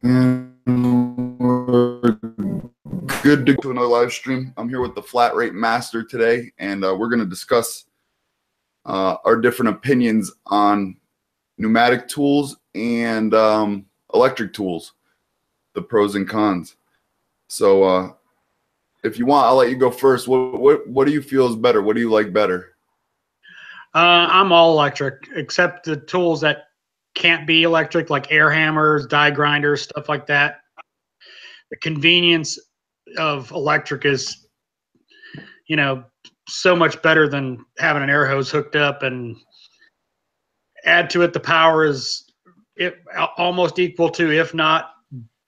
And we're good to go to another live stream. I'm here with the Flat Rate Master today, and we're going to discuss our different opinions on pneumatic tools and electric tools, the pros and cons. So if you want, I'll let you go first. What do you feel is better? What do you like better? I'm all electric, except the tools that can't be electric, like air hammers, die grinders, stuff like that. The convenience of electric is, you know, so much better than having an air hose hooked up, and add to it the power is almost equal to, if not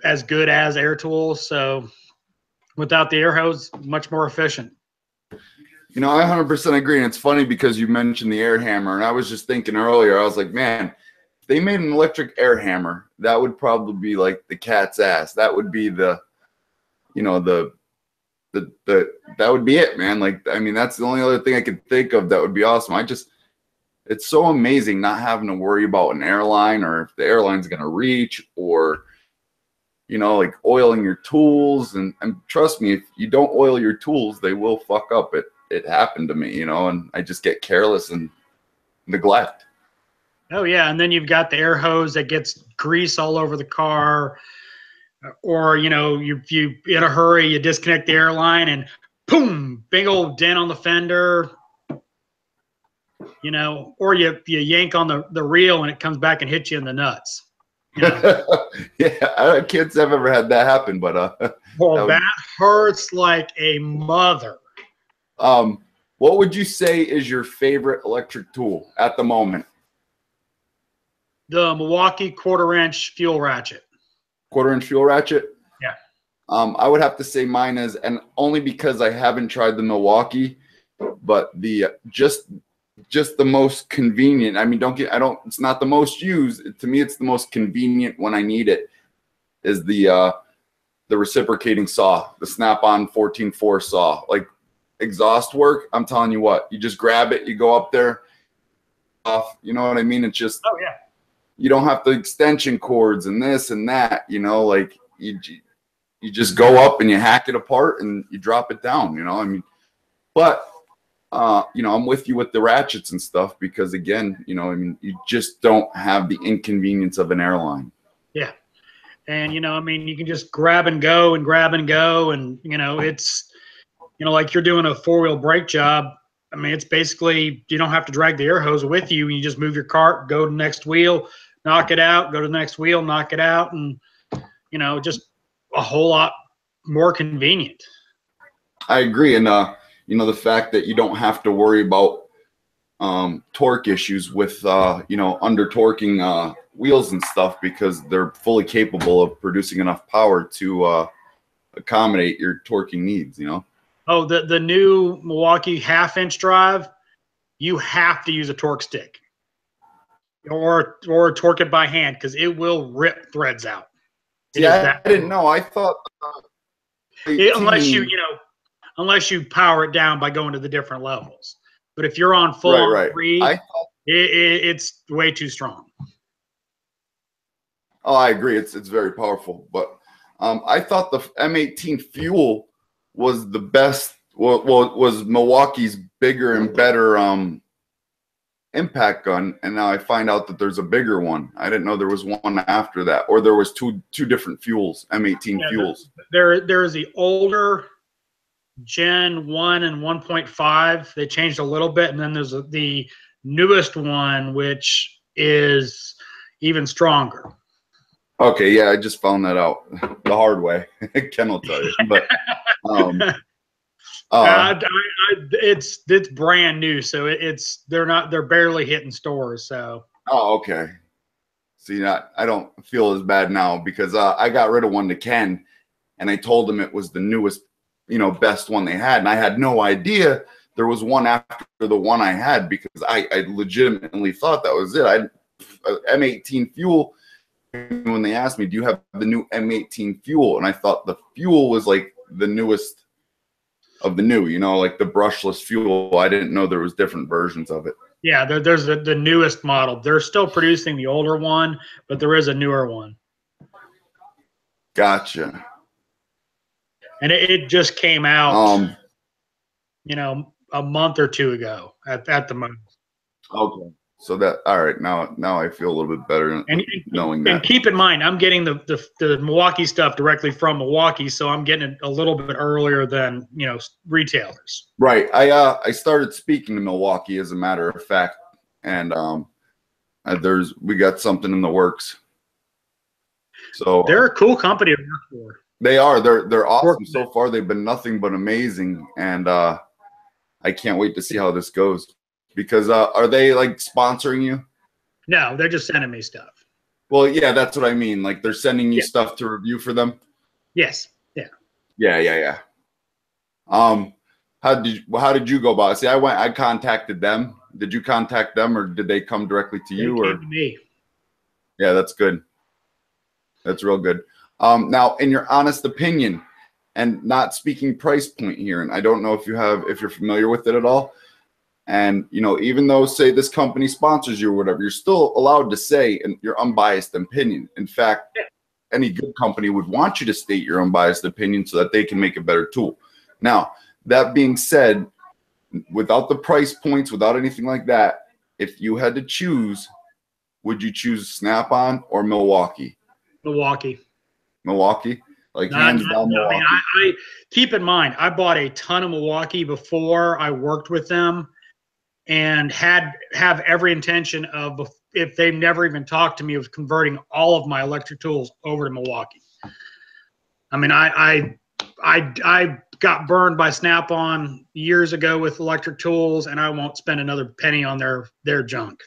as good as, air tools. So without the air hose, much more efficient. You know, I 100% agree. And it's funny because you mentioned the air hammer, and I was just thinking earlier, I was like, man, if they made an electric air hammer, that would probably be like the cat's ass. That would be the, you know, that would be it, man. Like, I mean, that's the only other thing I could think of that would be awesome. It's so amazing not having to worry about an airline, or if the airline's going to reach, or, you know, like oiling your tools. And trust me, if you don't oil your tools, they will fuck up. It happened to me, you know, and I just get careless and neglect. Oh yeah, and then you've got the air hose that gets grease all over the car, or, you know, you in a hurry, you disconnect the airline and boom, big old dent on the fender, you know, or you yank on the reel and it comes back and hits you in the nuts. You know? Yeah, kids have ever had that happen, but well, that hurts like a mother. What would you say is your favorite electric tool at the moment? The Milwaukee 1/4-inch fuel ratchet. 1/4-inch fuel ratchet? Yeah. I would have to say mine is, and only because I haven't tried the Milwaukee, but the just the most convenient. I mean, it's not the most used. To me, it's the most convenient when I need it, is the reciprocating saw, the Snap-on 14-4 saw. Like, exhaust work, I'm telling you what, you just grab it, you go up there, off, you know what I mean? It's just, oh yeah, you don't have the extension cords and this and that, you know, like you just go up and you hack it apart and you drop it down, you know. I mean, but you know, I'm with you with the ratchets and stuff, because again, you know, I mean, you just don't have the inconvenience of an airline. Yeah. And, you know, I mean, you can just grab and go, and, you know, it's, you know, like you're doing a 4-wheel brake job. I mean, it's basically, you don't have to drag the air hose with you. You just move your cart, go to the next wheel, knock it out, go to the next wheel, knock it out. And, you know, just a whole lot more convenient. I agree. And, you know, the fact that you don't have to worry about torque issues with, you know, under torquing wheels and stuff, because they're fully capable of producing enough power to accommodate your torquing needs, you know. Oh, the new Milwaukee 1/2-inch drive, you have to use a torque stick, or torque it by hand, because it will rip threads out. Yeah, I didn't know. I thought unless you power it down by going to the different levels. But if you're on full on 3, it's way too strong. Oh, I agree. It's very powerful. But I thought the M18 Fuel was the best. Was Milwaukee's bigger and better impact gun, and now I find out that there's a bigger one. I didn't know there was one after that, or there was two different fuels, M18 fuels. There's the older Gen 1 and 1.5. They changed a little bit, and then there's the newest one, which is even stronger. Okay, yeah, I just found that out the hard way. Ken will tell you, but it's brand new, so they're barely hitting stores. So okay. See, I don't feel as bad now, because I got rid of one to Ken, and I told him it was the newest, you know, best one they had, and I had no idea there was one after the one I had, because I legitimately thought that was it. M18 Fuel. When they asked me, do you have the new M18 Fuel? And I thought the Fuel was like the newest of the new, you know, like the brushless Fuel. I didn't know there was different versions of it. Yeah, there's the newest model. They're still producing the older one, but there is a newer one. Gotcha. And it just came out, you know, a month or two ago at the moment. Okay. So that, all right, now I feel a little bit better knowing that. And keep in mind, I'm getting the Milwaukee stuff directly from Milwaukee, so I'm getting it a little bit earlier than, you know, retailers. Right. I started speaking to Milwaukee, as a matter of fact, and we got something in the works. So they're a cool company to work for. They are. They're awesome so far. They've been nothing but amazing, and I can't wait to see how this goes. Because are they like sponsoring you? No, they're just sending me stuff. Well, yeah, that's what I mean. Like they're sending you stuff to review for them. Yes. Yeah. Yeah. How did you go about it? See, I contacted them. Did you contact them, or did they come directly to you? They came to me. Yeah, that's good. That's real good. Now, in your honest opinion, and not speaking price point here, and I don't know if you're familiar with it at all. And, you know, even though, say, this company sponsors you or whatever, you're still allowed to say your unbiased opinion. In fact, any good company would want you to state your unbiased opinion so that they can make a better tool. Now, that being said, without the price points, without anything like that, if you had to choose, would you choose Snap-on or Milwaukee? Milwaukee. Milwaukee? Like hands down Milwaukee. I mean, I keep in mind, I bought a ton of Milwaukee before I worked with them, and have every intention of, if they've never even talked to me, of converting all of my electric tools over to Milwaukee. I mean, I got burned by Snap-on years ago with electric tools, and I won't spend another penny on their junk.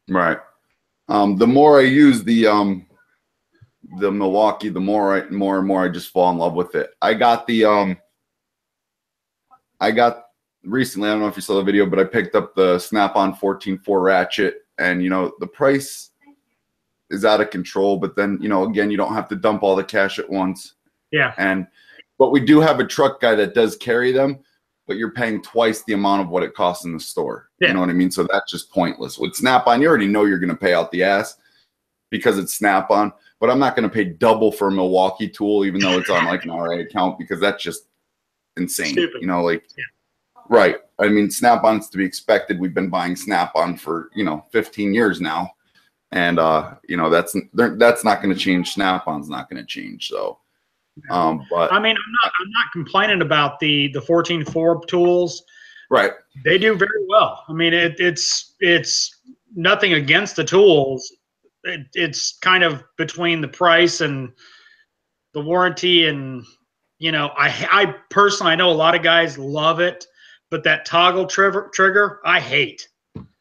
Right. The more I use the Milwaukee, the more and more I just fall in love with it. I got recently, I don't know if you saw the video, but I picked up the Snap-on 14.4 ratchet, and, you know, the price is out of control, but then, you know, again, you don't have to dump all the cash at once. Yeah. But we do have a truck guy that does carry them, but you're paying twice the amount of what it costs in the store. Yeah. You know what I mean? So that's just pointless. With Snap-on, you already know you're going to pay out the ass because it's Snap-on, but I'm not going to pay double for a Milwaukee tool, even though it's on like an RA account, because that's just insane. Stupid. You know, like, yeah. Right. I mean, Snap-on's to be expected. We've been buying Snap-on for, you know, 15 years now. And, you know, that's not going to change. Snap-on's not going to change. So, but I mean, I'm not complaining about the 14.4 tools. Right. They do very well. I mean, it's nothing against the tools. It's kind of between the price and the warranty. And, you know, I personally, I know a lot of guys love it, but that toggle trigger, I hate.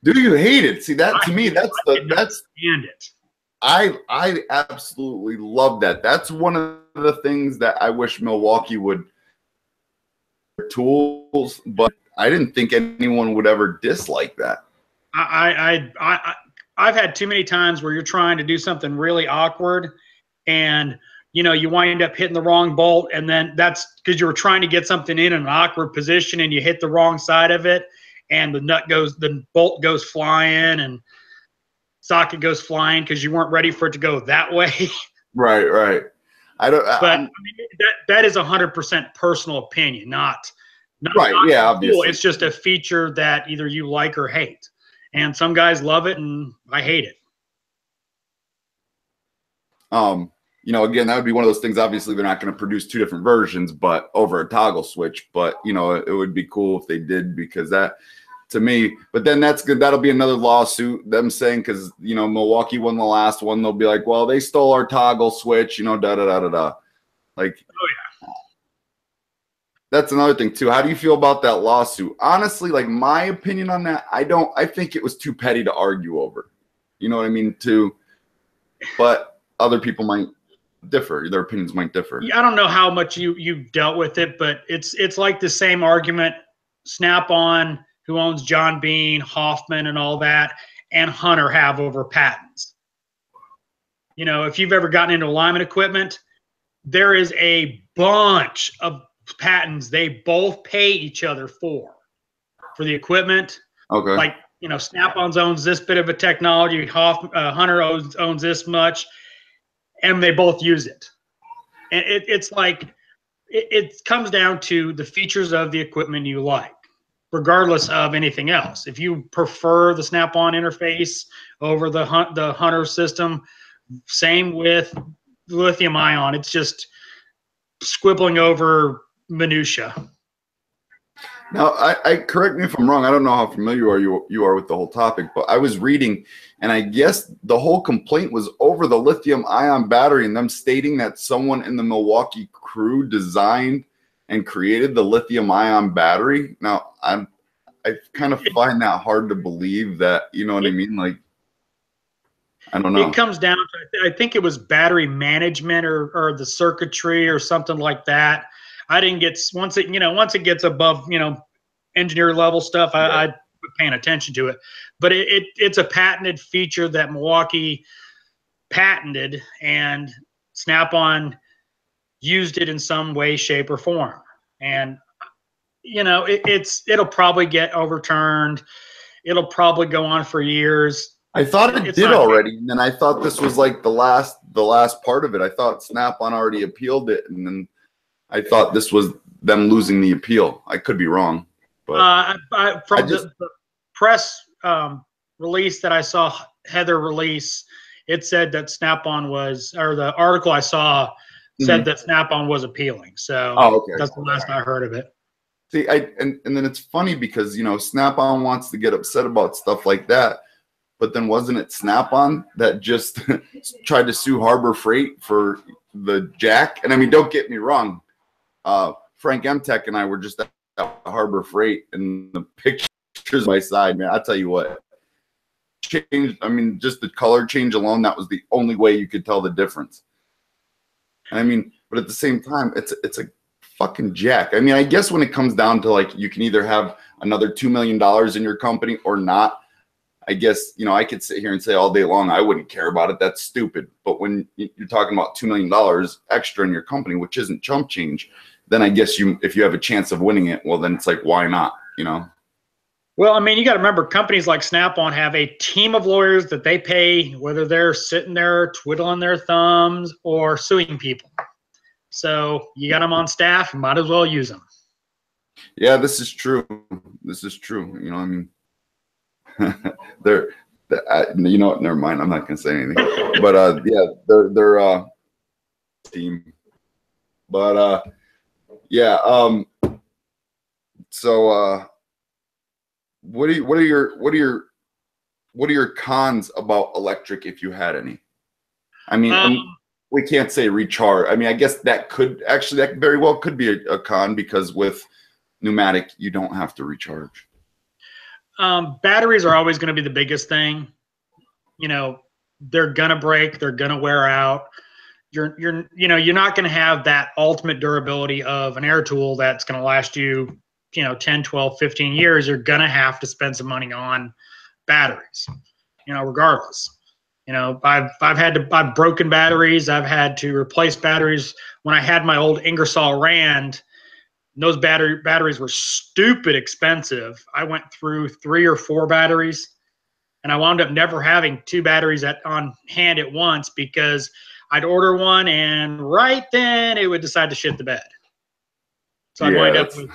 Do you hate it? See, that to me, that's stand it. I absolutely love that. That's one of the things that I wish Milwaukee would tools, but I didn't think anyone would ever dislike that. I've had too many times where you're trying to do something really awkward, and you know, you wind up hitting the wrong bolt, and then that's because you were trying to get something in an awkward position and you hit the wrong side of it, and the bolt goes flying and socket goes flying because you weren't ready for it to go that way. Right. I mean, that is 100% personal opinion, not right. Yeah, cool. Obviously. It's just a feature that either you like or hate, and some guys love it, and I hate it. You know, again, that would be one of those things. Obviously, they're not going to produce two different versions, but over a toggle switch. But, you know, it would be cool if they did, because that, to me, but then that's good. That'll be another lawsuit, them saying, because, you know, Milwaukee won the last one. They'll be like, well, they stole our toggle switch, you know, da-da-da-da-da. Like, oh, yeah. That's another thing, too. How do you feel about that lawsuit? Honestly, like, my opinion on that, I think it was too petty to argue over. You know what I mean, too? But other people might differ. Their opinions might differ. Yeah, I don't know how much you've dealt with it, but it's like the same argument Snap-on, who owns John Bean, Hoffman, and all that, and Hunter have over patents. You know, if you've ever gotten into alignment equipment, there is a bunch of patents they both pay each other for the equipment. Okay. Like, you know, Snap-on owns this bit of a technology, Hunter owns this much. and they both use it. And it's like, it comes down to the features of the equipment you like, regardless of anything else. If you prefer the Snap-on interface over the Hunter system, same with lithium ion. It's just squibbling over minutia. Now, I correct me if I'm wrong. I don't know how familiar you are with the whole topic, but I was reading, and I guess the whole complaint was over the lithium-ion battery and them stating that someone in the Milwaukee crew designed and created the lithium-ion battery. Now, I kind of find that hard to believe that, you know what I mean? Like, I don't know. It comes down to, I think it was battery management or the circuitry or something like that. I didn't get, once it gets above, engineer level stuff, I put paying attention to it. But it's a patented feature that Milwaukee patented, and Snap-on used it in some way, shape, or form. And it'll probably get overturned. It'll probably go on for years. I thought it did already, and then I thought this was like the last part of it. I thought Snap-on already appealed it, and then I thought this was them losing the appeal. I could be wrong, but from the press release that I saw, Heather release, it said that Snap-on was, or the article I saw said that Snap-on was appealing. So okay. That's the last I heard of it. See, and then it's funny because Snap-on wants to get upset about stuff like that, but then wasn't it Snap-on that just tried to sue Harbor Freight for the jack? And I mean, don't get me wrong. Frank Emtech and I were just at Harbor Freight, and the pictures by side, man, I'll tell you what, changed. I mean, just the color change alone, that was the only way you could tell the difference. I mean, but at the same time, it's a fucking jack. I mean, I guess when it comes down to, like, you can either have another $2 million in your company or not. I guess, I could sit here and say all day long, I wouldn't care about it. That's stupid. But when you're talking about $2 million extra in your company, which isn't chump change, then I guess if you have a chance of winning it, well, then it's like, why not? Well, I mean, you got to remember, companies like Snap-on have a team of lawyers that they pay, whether they're sitting there twiddling their thumbs or suing people. So you got them on staff, you might as well use them. Yeah, this is true. This is true. I mean, never mind. I'm not gonna say anything. But yeah, they're team. But yeah. So what are your cons about electric, if you had any? I mean, we can't say recharge. I mean, I guess that very well could be a con, because with pneumatic you don't have to recharge. Batteries are always going to be the biggest thing. They're gonna break, they're gonna wear out. You're not going to have that ultimate durability of an air tool that's going to last you, 10, 12, 15 years. You're going to have to spend some money on batteries, regardless. I've broken batteries. I've had to replace batteries. When I had my old Ingersoll Rand, those batteries were stupid expensive. I went through 3 or 4 batteries, and I wound up never having 2 batteries on hand at once, because I'd order one, and right then it would decide to shit the bed. So I'd wind up with,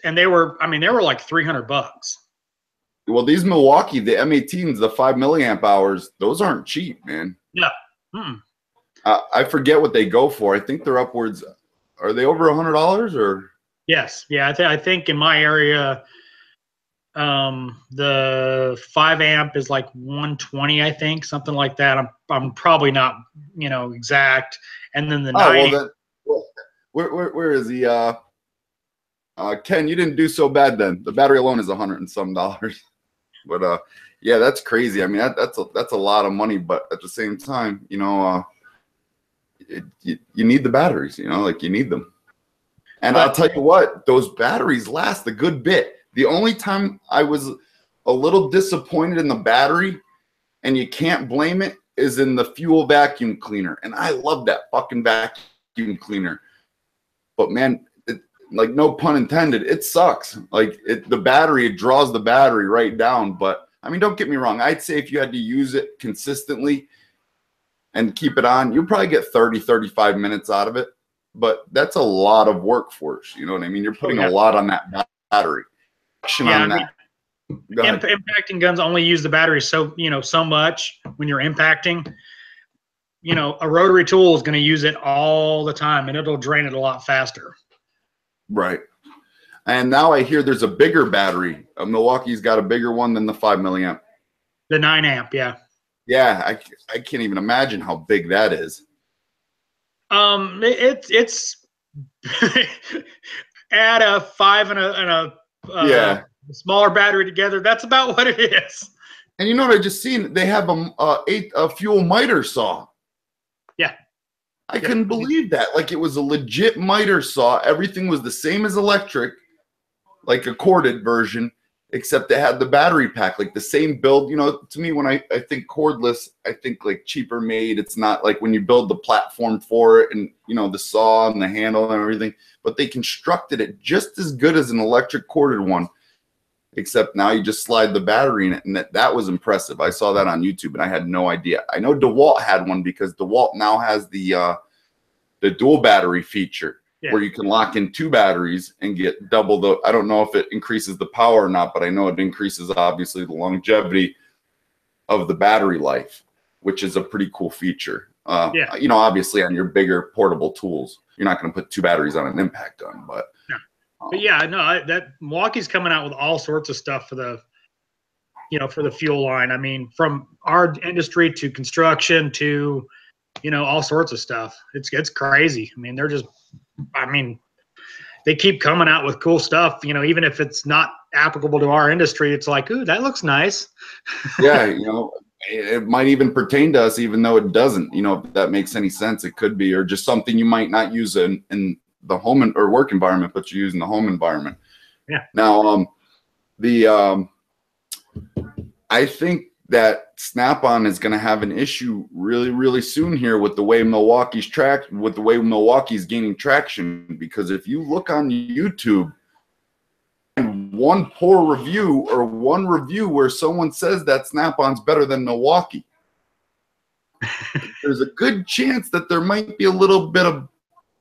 and they were like $300. Well, these Milwaukee, the M18s, the 5 milliamp hours, those aren't cheap, man. Yeah. I forget what they go for. I think they're upwards. Are they over $100 or? Yes. Yeah. I think in my area, the 5 amp is like 120, I think, something like that. I'm probably not, exact. And then the 90. Where is he? Ken, you didn't do so bad then. The battery alone is $100 and some. But yeah, that's crazy. I mean, that's a lot of money. But at the same time, you need the batteries. Like, you need them. And I'll tell you what, those batteries last a good bit. The only time I was a little disappointed in the battery, and you can't blame it, is in the fuel vacuum cleaner. And I love that fucking vacuum cleaner. But man, like, no pun intended, it sucks. Like, the battery, it draws the battery right down. But I mean, don't get me wrong. I'd say if you had to use it consistently and keep it on, you'll probably get 30, 35 minutes out of it. But that's a lot of workforce. You know what I mean? You're putting a lot on that battery. Yeah, I mean, impacting guns only use the battery so much when you're impacting. A rotary tool is going to use it all the time, and it'll drain it a lot faster. Right. And now I hear there's a bigger battery. Milwaukee's got a bigger one than the 5 milliamp. The 9 amp, yeah. Yeah, I can't even imagine how big that is. It's add a 5 and a smaller battery together. That's about what it is. And you know what I just seen? They have a fuel miter saw. Yeah. I couldn't believe that. Like, it was a legit miter saw. Everything was the same as electric, like a corded version, except it had the battery pack, like the same build. You know, to me, when I think cordless, I think like cheaper made. It's not like when you build the platform for it and, the saw and the handle and everything, but they constructed it just as good as an electric corded one, except now you just slide the battery in it. And that was impressive. I saw that on YouTube and I had no idea. I know DeWalt had one because DeWalt now has the dual battery feature. Yeah. Where you can lock in 2 batteries and get double the, I don't know if it increases the power or not, but I know it increases obviously the longevity of the battery life, which is a pretty cool feature. Obviously on your bigger portable tools, you're not going to put 2 batteries on an impact gun, but. Yeah. But yeah, no, that Milwaukee's coming out with all sorts of stuff for the, for the fuel line. I mean, from our industry to construction to, all sorts of stuff. It's crazy. I mean, they keep coming out with cool stuff, even if it's not applicable to our industry. It's like, ooh, that looks nice. Yeah, it might even pertain to us, even though it doesn't. If that makes any sense, it could be, or just something you might not use in the home or work environment, but you use in the home environment. Yeah. Now, I think that Snap-on is going to have an issue really, really soon here with the way Milwaukee's gaining traction. Because if you look on YouTube, one poor review or one review where someone says that Snap-on's better than Milwaukee, there's a good chance that there might be a little bit of,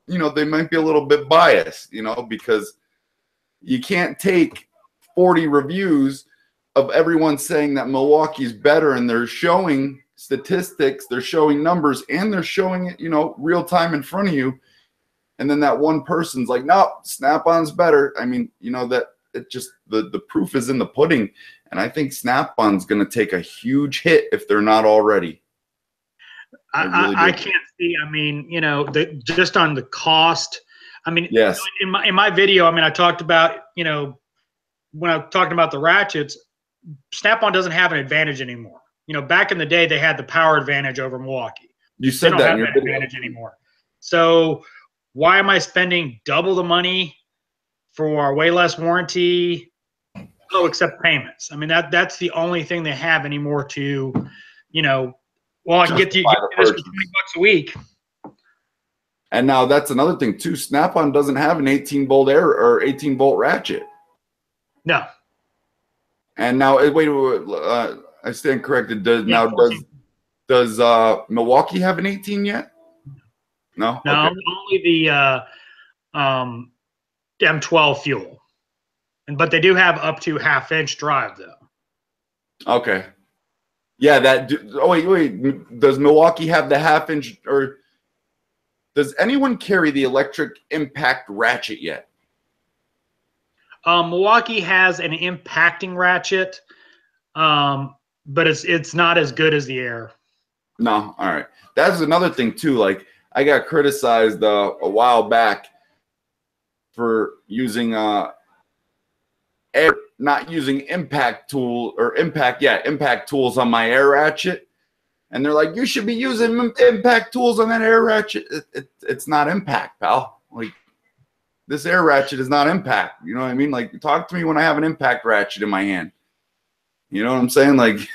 they might be a little bit biased, because you can't take 40 reviews of everyone saying that Milwaukee's better, and they're showing statistics, they're showing numbers, and they're showing it, real time in front of you. And then that one person's like, no, Snap-on's better. I mean, that it just, the proof is in the pudding. And I think Snap-on's going to take a huge hit if they're not already. I can't see, just on the cost. I mean, yes. In my video, I talked about, when I talked about the ratchets, Snap-on doesn't have an advantage anymore. Back in the day, they had the power advantage over Milwaukee. You said they don't have that advantage anymore. So why am I spending double the money for way less warranty? Oh, except payments. I mean, that's the only thing they have anymore to, well, I can get this for $20 a week. And now that's another thing too. Snap-on doesn't have an 18-volt or 18-volt ratchet. No. And now, wait, I stand corrected. Does Milwaukee have an 18 yet? No. No, okay. Only the M12 fuel, but they do have up to half-inch drive though. Okay. Yeah. Wait. Does Milwaukee have the half-inch, or does anyone carry the electric impact ratchet yet? Milwaukee has an impacting ratchet, but it's not as good as the air. No, all right. That's another thing too. Like, I got criticized a while back for using not using impact tools on my air ratchet, and they're like, you should be using impact tools on that air ratchet. It's not impact, pal. Like, this air ratchet is not impact. You know what I mean? Like, talk to me when I have an impact ratchet in my hand. You know what I'm saying? Like,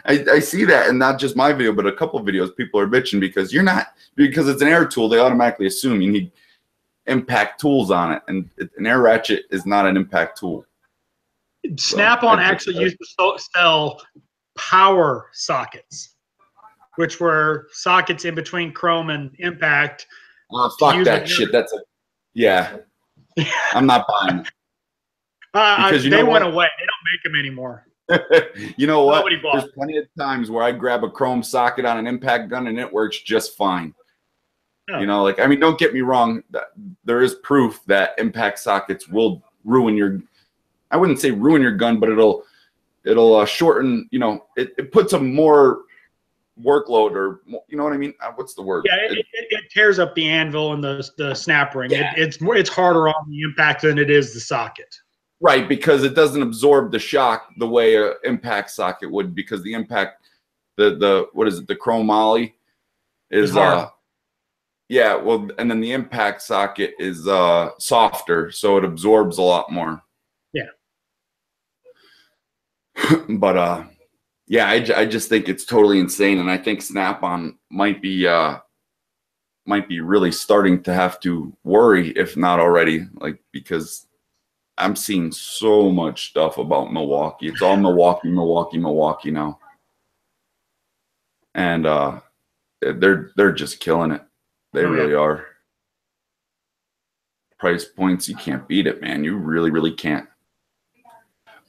I see that, and not just my video, but a couple of videos, people are bitching because because it's an air tool, they automatically assume you need impact tools on it, and an air ratchet is not an impact tool. Snap-on actually used to sell power sockets. which were sockets in between chrome and impact. Fuck that shit. That's a, yeah. I'm not buying it. Because they went away. They don't make them anymore. You know what? Nobody bought. There's plenty of times where I grab a chrome socket on an impact gun and it works just fine. Oh. You know, like, I mean, don't get me wrong. There is proof that impact sockets will ruin your, I wouldn't say ruin your gun, but it'll shorten, you know, it puts a more workload, or, you know what I mean? What's the word? Yeah, it tears up the anvil and the snap ring. Yeah. It's harder on the impact than it is the socket. Right, because it doesn't absorb the shock the way an impact socket would, because the impact, the what is it, the chrome moly is yeah, well, and then the impact socket is softer, so it absorbs a lot more. Yeah. But yeah, I just think it's totally insane, and I think Snap-on might be really starting to have to worry, if not already, like, because I'm seeing so much stuff about Milwaukee. It's all Milwaukee, Milwaukee, Milwaukee now. And they're just killing it. They really are. Price points, you can't beat it, man. You really, really can't.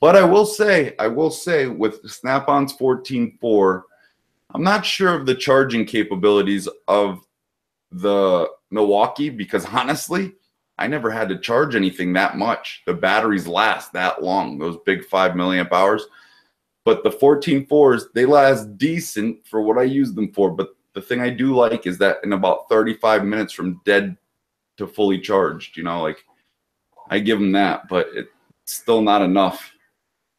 But I will say with Snap-on's 14.4, I'm not sure of the charging capabilities of the Milwaukee, because honestly, I never had to charge anything that much. The batteries last that long, those big 5 milliamp hours. But the 14.4s, they last decent for what I use them for. But the thing I do like is that in about 35 minutes from dead to fully charged, you know, like, I give them that, but it's still not enough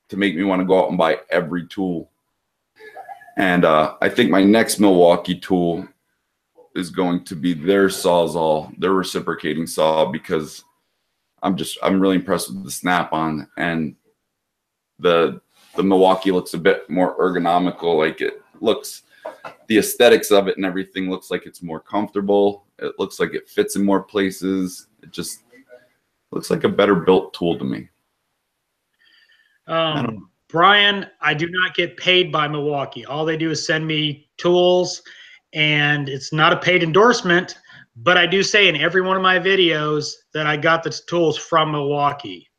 to make me want to go out and buy every tool. And I think my next Milwaukee tool is going to be their Sawzall, their reciprocating saw, because I'm really impressed with the Snap-on, and the Milwaukee looks a bit more ergonomical. Like, it looks, the aesthetics of it and everything looks like it's more comfortable. It looks like it fits in more places. It just looks like a better built tool to me. Brian, I do not get paid by Milwaukee. All they do is send me tools, and it's not a paid endorsement, but I do say in every one of my videos that I got the tools from Milwaukee.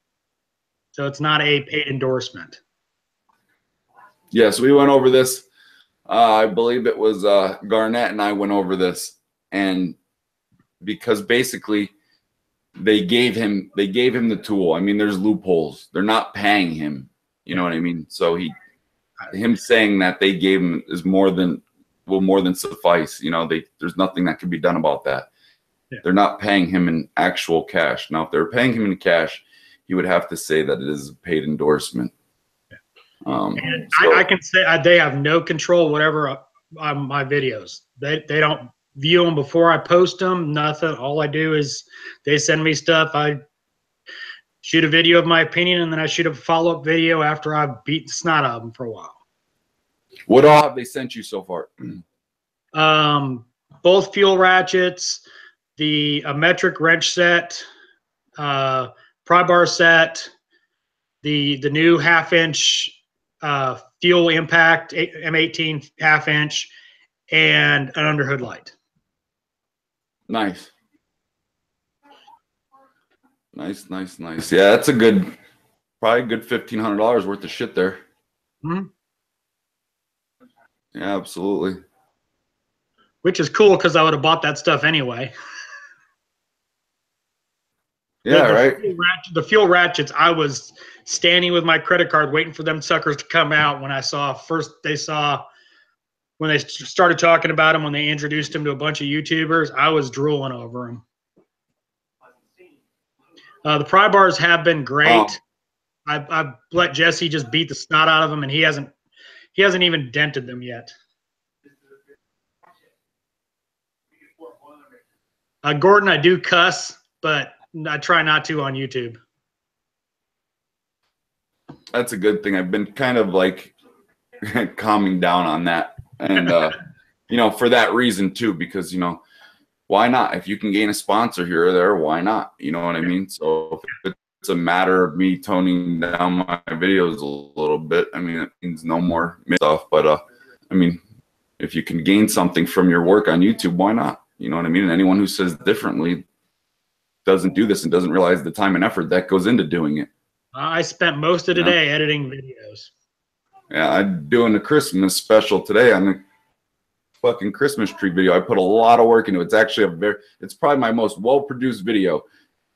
So it's not a paid endorsement. Yes, we went over this. I believe it was Garnett and I went over this, and because basically they gave him the tool. I mean, there's loopholes. They're not paying him. You know what I mean? So him saying that they gave him is more than suffice. You know, there's nothing that can be done about that. Yeah. They're not paying him in actual cash. Now, if they're paying him in cash, he would have to say that it is a paid endorsement. And I can say they have no control whatever on my videos. They don't view them before I post them. Nothing. All I do is they send me stuff. I shoot a video of my opinion, and then I shoot a follow-up video after I've beat the snot out of them for a while. What all have they sent you so far? Both fuel ratchets, the metric wrench set, pry bar set, the new 1/2-inch fuel impact M18 1/2-inch, and an underhood light. Nice. Nice. Yeah, that's probably a good $1,500 worth of shit there. Mm-hmm. Yeah, absolutely. Which is cool, because I would have bought that stuff anyway. Yeah, right. The fuel ratchets, I was standing with my credit card waiting for them suckers to come out when I saw when they started talking about them, when they introduced them to a bunch of YouTubers. I was drooling over them. The pry bars have been great. I've let Jesse just beat the snot out of them, and he hasn't even dented them yet. Gordon, I do cuss, but I try not to on YouTube. That's a good thing. I've been kind of like calming down on that, and you know, for that reason too, because, you know, why not? If you can gain a sponsor here or there, why not? You know what I mean? So if it's a matter of me toning down my videos a little bit, I mean, it means no more stuff. But I mean, if you can gain something from your work on YouTube, why not? You know what I mean? And anyone who says differently doesn't do this and doesn't realize the time and effort that goes into doing it. I spent most of the day editing videos. Yeah, I'm doing a Christmas special today on the fucking Christmas tree video. I put a lot of work into it. It's actually it's probably my most well-produced video,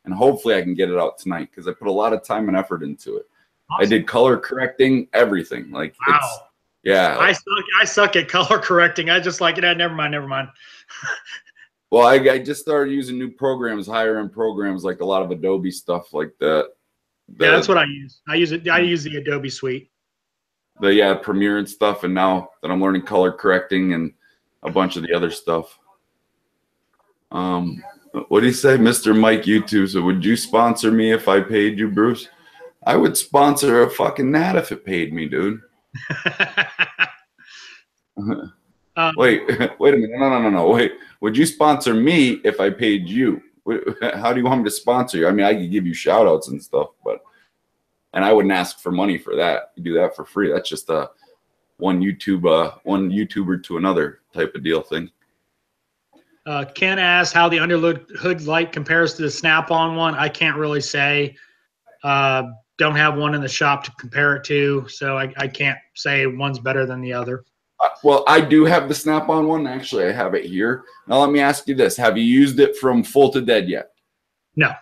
and hopefully I can get it out tonight because I put a lot of time and effort into it. Awesome. I did color correcting, everything. Like, wow. Yeah. I suck at color correcting. I just like it. Never mind. Well, I just started using new programs, higher end programs, like a lot of Adobe stuff like that. Yeah, that's what I use. I use the Adobe suite. Premiere and stuff, and now that I'm learning color correcting and a bunch of the other stuff. What do you say, Mr. Mike YouTube? So would you sponsor me if I paid you, Bruce? I would sponsor a fucking gnat if it paid me, dude. Wait a minute. No. Wait. Would you sponsor me if I paid you? How do you want me to sponsor you? I mean, I could give you shout outs and stuff, and I wouldn't ask for money for that. You do that for free. That's just one YouTuber to another type of deal thing. Ken asks how the underhood light compares to the snap-on one. I can't really say. Don't have one in the shop to compare it to, so I can't say one's better than the other. Well, I do have the snap-on one. Actually, I have it here. Now, let me ask you this. Have you used it from full to dead yet? No.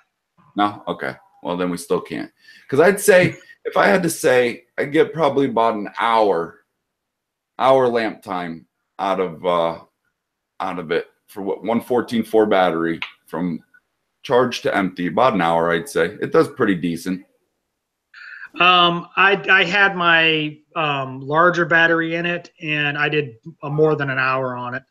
No? Okay. Well, then we still can't. Because I'd say, if I had to say, I'd get probably about an hour lamp time out of it for what 114.4 battery from charge to empty. About an hour, I'd say. It does pretty decent. I had my larger battery in it, and I did more than an hour on it.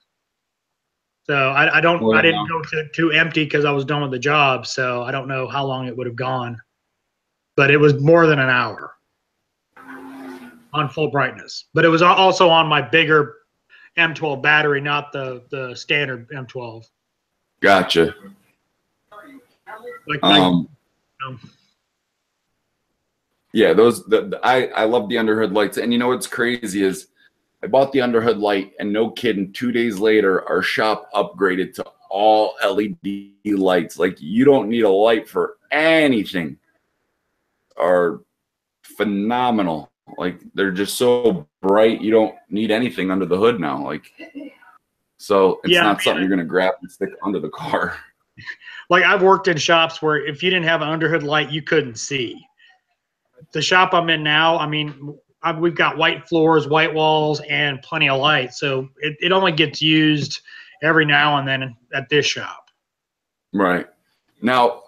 So I didn't go to empty because I was done with the job. So I don't know how long it would have gone, but it was more than an hour on full brightness. But it was also on my bigger M12 battery, not the standard M12. Gotcha. Yeah, I love the underhood lights. And you know what's crazy is I bought the underhood light, and no kidding, 2 days later, our shop upgraded to all LED lights. Like, you don't need a light for anything. Are phenomenal. Like, they're just so bright, you don't need anything under the hood now. Like, so it's not something you're going to grab and stick under the car. Like, I've worked in shops where if you didn't have an underhood light, you couldn't see. The shop I'm in now, I mean, we've got white floors, white walls, and plenty of light. So it only gets used every now and then at this shop. Right. Now,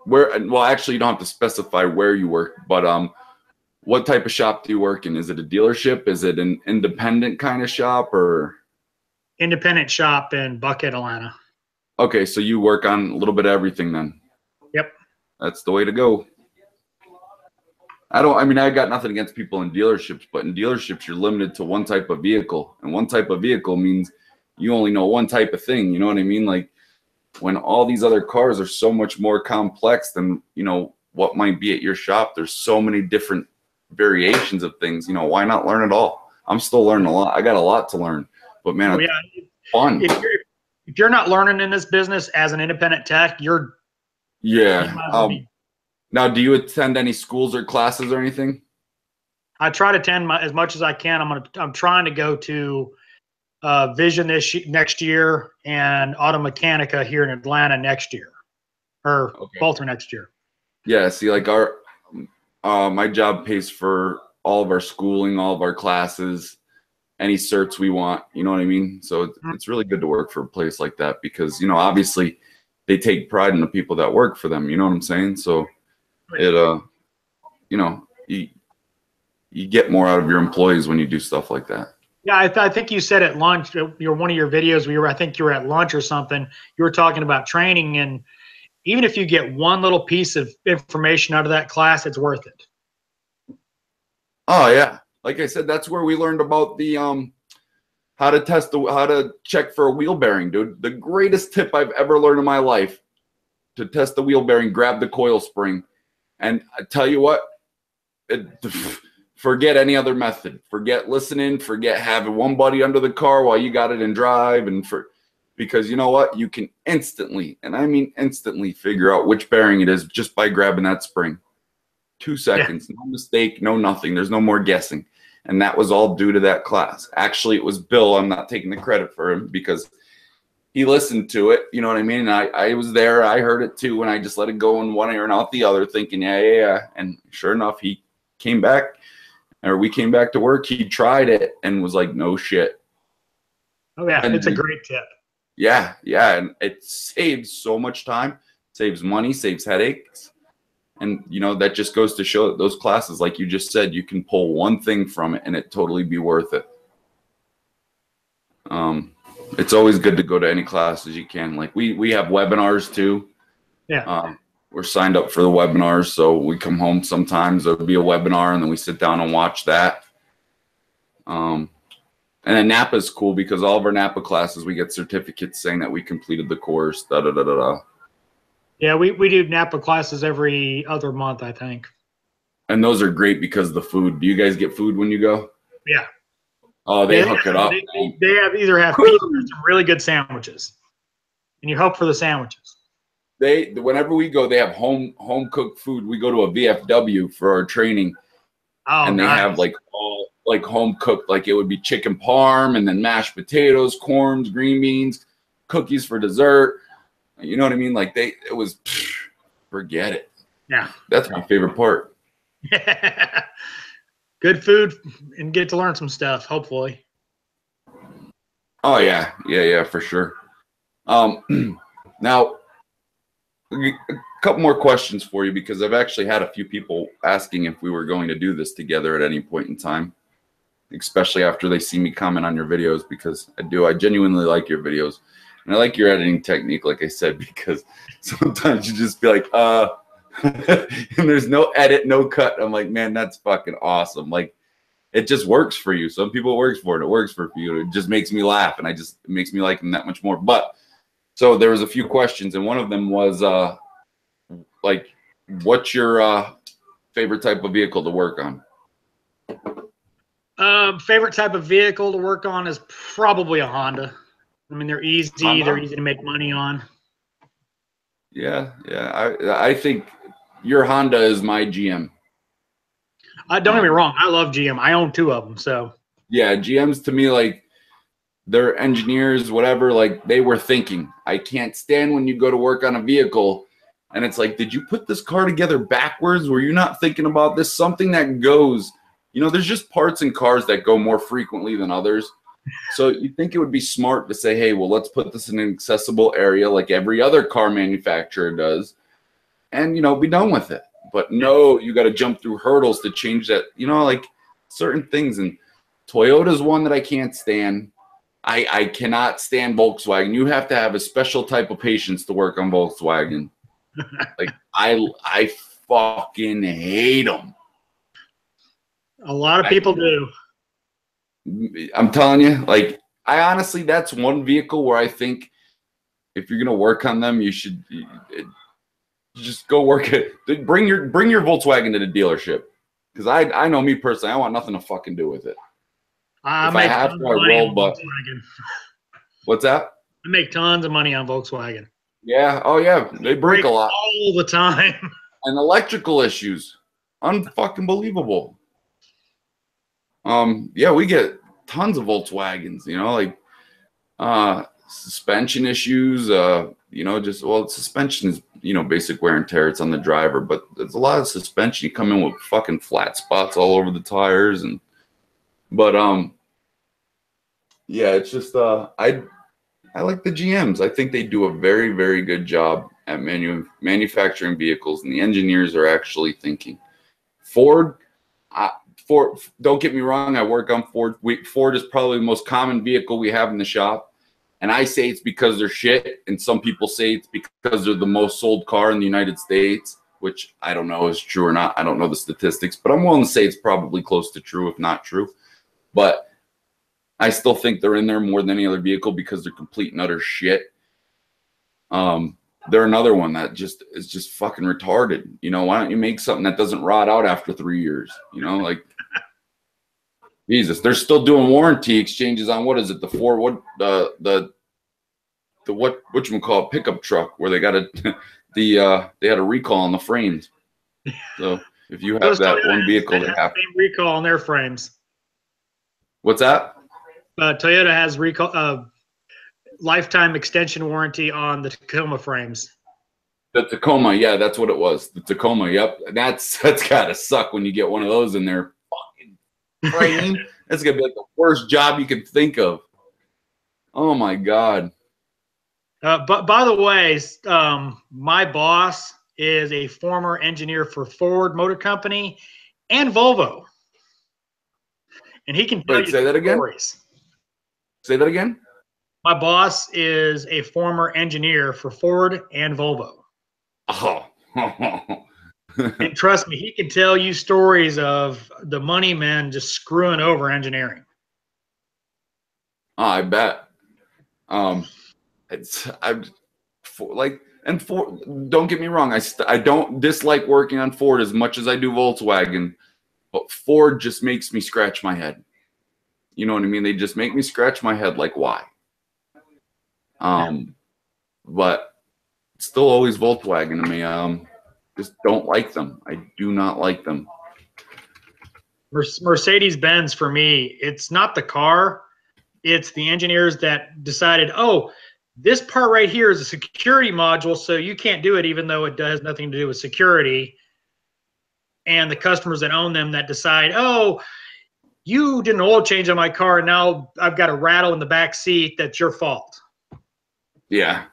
well, actually, you don't have to specify where you work, but what type of shop do you work in? Is it a dealership? Is it an independent kind of shop, or? Independent shop in Buckhead, Atlanta. Okay, so you work on a little bit of everything then. Yep. That's the way to go. I mean, I got nothing against people in dealerships, but in dealerships, you're limited to one type of vehicle. And one type of vehicle means you only know one type of thing. You know what I mean? Like, when all these other cars are so much more complex than, you know, what might be at your shop, there's so many different variations of things. You know, why not learn it all? I'm still learning a lot. I got a lot to learn. But, man, it's fun. If you're not learning in this business as an independent tech, you're – yeah. Now, do you attend any schools or classes or anything? I try to attend as much as I can. I'm trying to go to Vision next year and Auto Mechanica here in Atlanta next year, or both are next year. Yeah. See, like my job pays for all of our schooling, all of our classes, any certs we want. You know what I mean? So it's really good to work for a place like that because, you know, obviously they take pride in the people that work for them. You know what I'm saying? So. You know, you get more out of your employees when you do stuff like that. Yeah, I think you said at lunch, one of your videos, I think you were at lunch or something, you were talking about training, and even if you get one little piece of information out of that class, it's worth it. Oh yeah, like I said, that's where we learned about the how to check for a wheel bearing, dude. The greatest tip I've ever learned in my life: to test the wheel bearing, grab the coil spring. And I tell you what, forget any other method. Forget listening. Forget having one buddy under the car while you got it in drive. Because you know what? You can instantly, and I mean instantly, figure out which bearing it is just by grabbing that spring. 2 seconds. No mistake. No nothing. There's no more guessing. And that was all due to that class. Actually, it was Bill. I'm not taking the credit for him because he listened to it. You know what I mean? And I was there. I heard it too. And I just let it go in one ear and out the other thinking, yeah. And sure enough, he came back, or we came back to work. He tried it and was like, no shit. Oh, yeah. It's a great tip. Yeah. And it saves so much time, saves money, saves headaches. And, you know, that just goes to show that those classes, like you just said, you can pull one thing from it and it totally be worth it. It's always good to go to any classes you can. Like we have webinars too. Yeah. We're signed up for the webinars. So we come home sometimes, there'll be a webinar and then we sit down and watch that. And then Napa is cool because all of our Napa classes, we get certificates saying that we completed the course, Yeah, we do Napa classes every other month, I think. And those are great because of the food. Do you guys get food when you go? Yeah. Oh, they hook it up. They either have pizza or some really good sandwiches. And you hope for the sandwiches. Whenever we go, they have home cooked food. We go to a VFW for our training. Oh, and they have like all like home cooked, like it would be chicken parm and then mashed potatoes, corns, green beans, cookies for dessert. You know what I mean? Like it was, forget it. Yeah. That's my favorite part. Good food and get to learn some stuff, hopefully. Oh yeah, for sure. Now a couple more questions for you because I've actually had a few people asking if we were going to do this together at any point in time, especially after they see me comment on your videos, because I genuinely like your videos. And I like your editing technique, like I said, because sometimes you just be like, and there's no edit, no cut. I'm like, man, that's fucking awesome. Like, it just works for you. Some people it works for, and it works for you. It just makes me laugh, and it makes me like them that much more. But so there was a few questions, and one of them was, like, what's your favorite type of vehicle to work on? Favorite type of vehicle to work on is probably a Honda. I mean, they're easy. Honda? They're easy to make money on. Yeah. I think your Honda is my GM. Don't get me wrong. I love GM. I own 2 of them. So yeah, GMs to me, like, they're engineers, whatever. Like, they were thinking. I can't stand when you go to work on a vehicle and it's like, did you put this car together backwards? Were you not thinking about this? Something that goes, you know, there's just parts in cars that go more frequently than others. So you think it would be smart to say, hey, well, let's put this in an accessible area like every other car manufacturer does and, you know, be done with it. But no, you got to jump through hurdles to change that, you know, like certain things. And Toyota's one that I can't stand. I cannot stand Volkswagen. You have to have a special type of patience to work on Volkswagen. Like, I fucking hate them. A lot of people do. I'm telling you, like, I honestly, that's one vehicle where I think if you're going to work on them, you should just go work it. Bring your Volkswagen to the dealership. Because I know me personally, I want nothing to fucking do with it. If I have to, I will, but what's that? I make tons of money on Volkswagen. Yeah. Oh, yeah. They break a lot. All the time. And electrical issues. Unfucking believable. Yeah, we get tons of Volkswagens, you know, like suspension issues, you know, just, well, suspension is, you know, basic wear and tear. It's on the driver, but there's a lot of suspension. You come in with fucking flat spots all over the tires. But yeah, it's just, I like the GMs. I think they do a very, very good job at manufacturing vehicles, and the engineers are actually thinking. Ford, don't get me wrong, I work on Ford. Ford is probably the most common vehicle we have in the shop. And I say it's because they're shit, and some people say it's because they're the most sold car in the United States, which I don't know is true or not. I don't know the statistics, but I'm willing to say it's probably close to true, if not true. But I still think they're in there more than any other vehicle because they're complete and utter shit. They're another one that just is just fucking retarded. You know, why don't you make something that doesn't rot out after 3 years? You know, like, Jesus, they're still doing warranty exchanges on what is it? The Ford, what the what whatchamacallit pickup truck where they got a they had a recall on the frames. So if you have that one vehicle, they have same recall on their frames. What's that? Toyota has recall lifetime extension warranty on the Tacoma frames. The Tacoma, yeah, that's what it was. The Tacoma, yep. That's gotta suck when you get one of those in there. Fucking frame. That's gonna be like the worst job you could think of. Oh my God. But by the way, my boss is a former engineer for Ford Motor Company and Volvo, and he can tell you say that again. Stories. Say that again. My boss is a former engineer for Ford and Volvo. Oh. And trust me, he can tell you stories of the money men just screwing over engineering. Oh, I bet. Don't get me wrong. I don't dislike working on Ford as much as I do Volkswagen, but Ford just makes me scratch my head. You know what I mean? They just make me scratch my head. Like, why? But it's still always Volkswagen to me. Just don't like them. I do not like them. Mercedes-Benz for me, it's not the car. It's the engineers that decided, oh, this part right here is a security module, so you can't do it even though it does nothing to do with security. And the customers that own them that decide, oh, you did an oil change on my car, now I've got a rattle in the back seat, that's your fault. Yeah.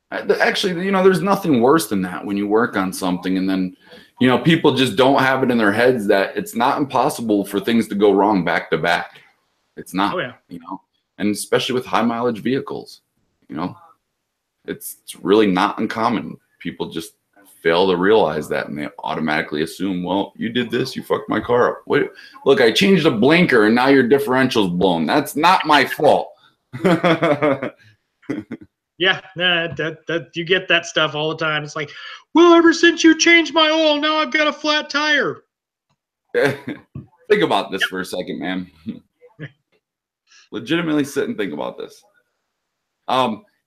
Actually, you know, there's nothing worse than that when you work on something and then, you know, people just don't have it in their heads that it's not impossible for things to go wrong back to back. It's not, you know, and especially with high mileage vehicles, you know, it's really not uncommon. People just fail to realize that and they automatically assume, well, you did this, you fucked my car up. Wait, look, I changed a blinker and now your differential's blown. That's not my fault. Yeah, that you get that stuff all the time. It's like, well, ever since you changed my oil, now I've got a flat tire. Think about this for a second, man. Legitimately sit and think about this.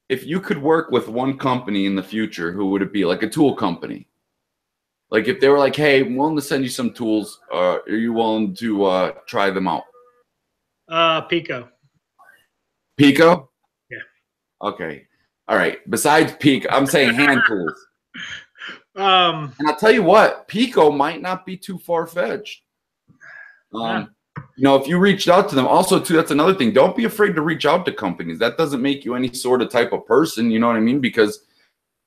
If you could work with one company in the future, who would it be? Like a tool company. Like if they were like, hey, I'm willing to send you some tools. Are you willing to try them out? Pico. Pico? Yeah. Okay. All right. Besides Pico, I'm saying hand tools. And I'll tell you what, Pico might not be too far-fetched. Yeah. You know, if you reached out to them, also too, that's another thing. Don't be afraid to reach out to companies. That doesn't make you any sort of type of person. You know what I mean? Because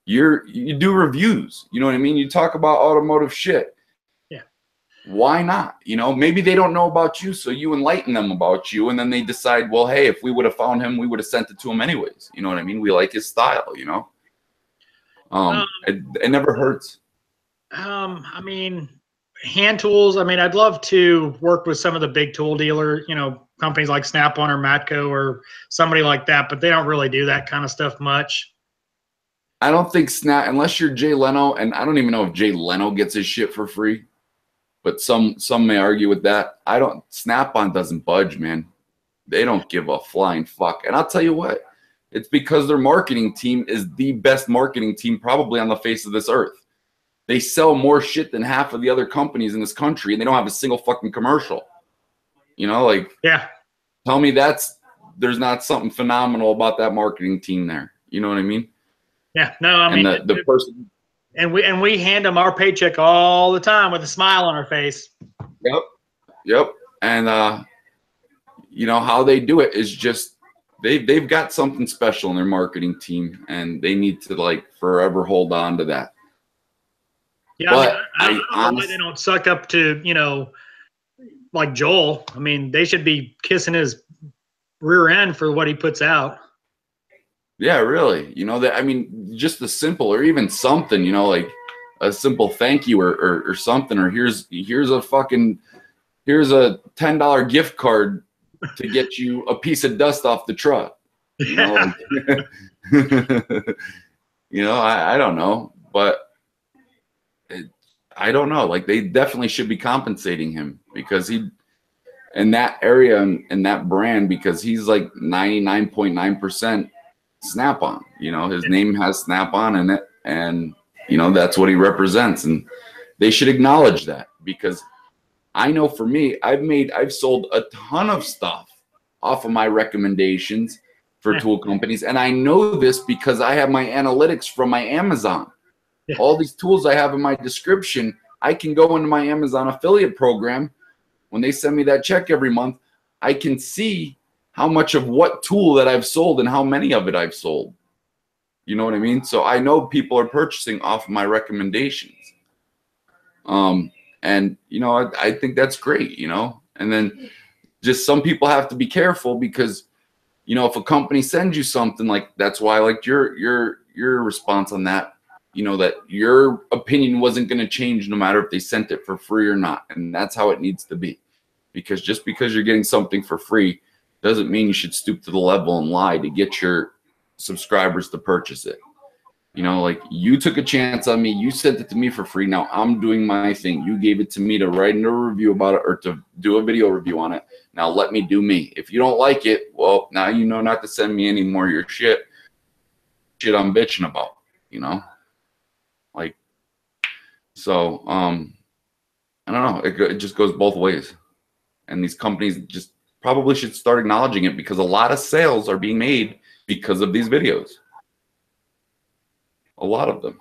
you do reviews. You know what I mean? You talk about automotive shit. Yeah. Why not? You know, maybe they don't know about you, so you enlighten them about you, and then they decide, well, hey, if we would have found him, we would have sent it to him anyways. You know what I mean? We like his style. You know, it never hurts. I mean, hand tools. I mean, I'd love to work with some of the big tool dealer, you know, companies like Snap-on or Matco or somebody like that, but they don't really do that kind of stuff much. I don't think unless you're Jay Leno, and I don't even know if Jay Leno gets his shit for free, but some may argue with that. Snap-on doesn't budge, man. They don't give a flying fuck. And I'll tell you what, it's because their marketing team is the best marketing team probably on the face of this earth. They sell more shit than half of the other companies in this country, and they don't have a single fucking commercial. You know, like, yeah. Tell me there's not something phenomenal about that marketing team there. You know what I mean? Yeah. No, I mean, the person. And we hand them our paycheck all the time with a smile on our face. Yep. And you know how they do it is just they've got something special in their marketing team, and they need to like forever hold on to that. Yeah, but I don't know why they don't suck up to, you know, like Joel. I mean, they should be kissing his rear end for what he puts out. Yeah, really. You know, that, I mean, just the simple, or even something, you know, like a simple thank you or something, or here's a $10 gift card to get you a piece of dust off the truck. You know, like, you know, I don't know, but I don't know. Like, they definitely should be compensating him because in that area and that brand, because he's like 99.9% Snap-on. You know, his name has Snap-on in it, and you know that's what he represents, and they should acknowledge that, because I know for me, I've sold a ton of stuff off of my recommendations for tool companies, and I know this because I have my analytics from my Amazon. All these tools I have in my description, I can go into my Amazon affiliate program. When they send me that check every month, I can see how much of what tool that I've sold and how many of it I've sold. You know what I mean? So I know people are purchasing off of my recommendations. And, you know, I think that's great, you know. And then just some people have to be careful because, you know, if a company sends you something, like that's why I liked your response on that, you know, that your opinion wasn't going to change no matter if they sent it for free or not. And that's how it needs to be. Because just because you're getting something for free doesn't mean you should stoop to the level and lie to get your subscribers to purchase it. You know, like you took a chance on me, you sent it to me for free. Now I'm doing my thing. You gave it to me to write a review about it or to do a video review on it. Now let me do me. If you don't like it, well, now you know not to send me any more of your shit I'm bitching about, you know? Like, so, I don't know. It just goes both ways. And these companies just probably should start acknowledging it, because a lot of sales are being made because of these videos. A lot of them.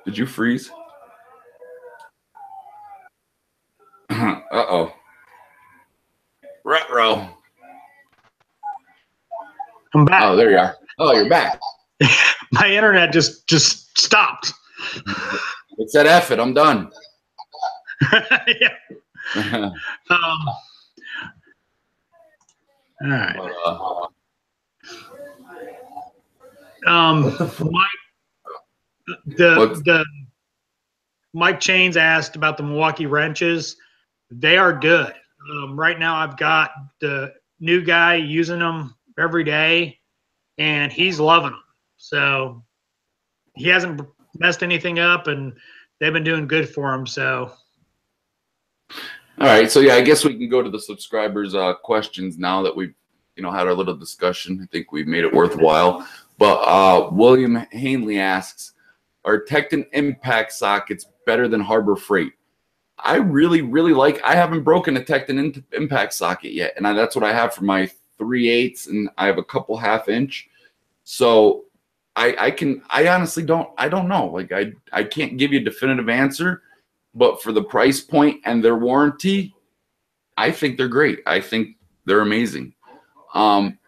Did you freeze? Uh-oh. Ruh-roh. I'm back. Oh, there you are. Oh, you're back. My internet just stopped. It said F it, I'm done. Yeah. All right. Mike Chains asked about the Milwaukee wrenches. They are good. Right now I've got the new guy using them every day, and he's loving them. So he hasn't messed anything up, and they've been doing good for him. So. All right, so yeah, I guess we can go to the subscribers' questions now that we've, you know, had our little discussion. I think we've made it worthwhile. But William Hanley asks, are TEKTON impact sockets better than Harbor Freight? I really, really like. I haven't broken a TEKTON impact socket yet, and that's what I have for my 3/8, and I have a couple 1/2 inch. So I honestly don't. I don't know. Like I can't give you a definitive answer. But for the price point and their warranty, I think they're great. I think they're amazing. And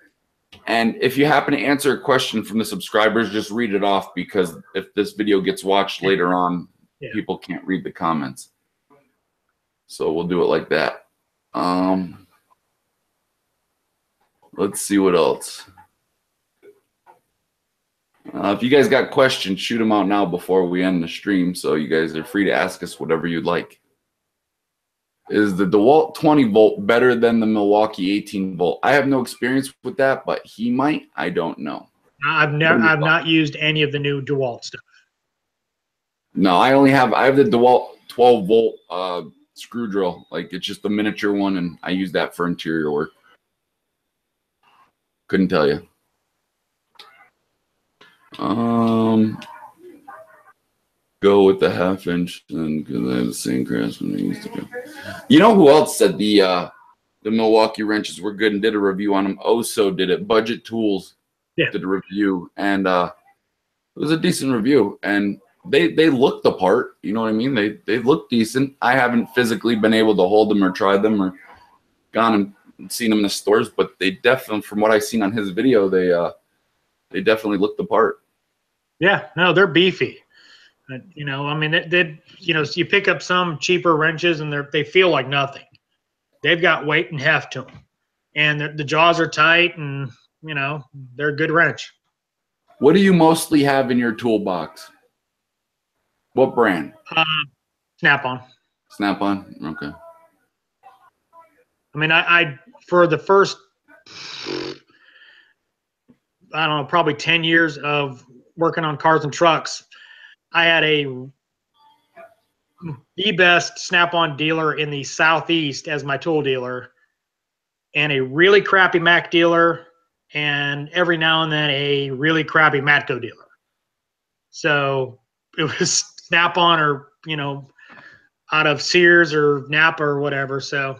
if you happen to answer a question from the subscribers, just read it off, because if this video gets watched later on, people can't read the comments. So we'll do it like that. Let's see what else. If you guys got questions, shoot them out now before we end the stream, so you guys are free to ask us whatever you'd like. Is the DeWalt 20 volt better than the Milwaukee 18 volt? I have no experience with that, but he might. I don't know. I've not used any of the new DeWalt stuff. No, I have the DeWalt 12 volt screw drill. Like, it's just a miniature one, and I use that for interior work. Couldn't tell you. Go with the 1/2 inch, and because I have the same craftsman they used to go. You know who else said the Milwaukee wrenches were good and did a review on them? Oso did it. Budget Tools did a review, and it was a decent review. And they look the part. You know what I mean? They look decent. I haven't physically been able to hold them or tried them or gone and seen them in the stores, but they definitely, from what I've seen on his video, they definitely look the part. Yeah, no, they're beefy. You know, I mean, you know, you pick up some cheaper wrenches and they feel like nothing. They've got weight and heft to them, and the jaws are tight, and you know, they're a good wrench. What do you mostly have in your toolbox? What brand? Snap-on. Snap-on. Okay. I mean, I for the first, I don't know, probably 10 years of working on cars and trucks, I had a the best Snap-on dealer in the Southeast as my tool dealer, and a really crappy Mac dealer, and every now and then a really crappy Matco dealer. So it was Snap-on or, you know, out of Sears or Napa or whatever. So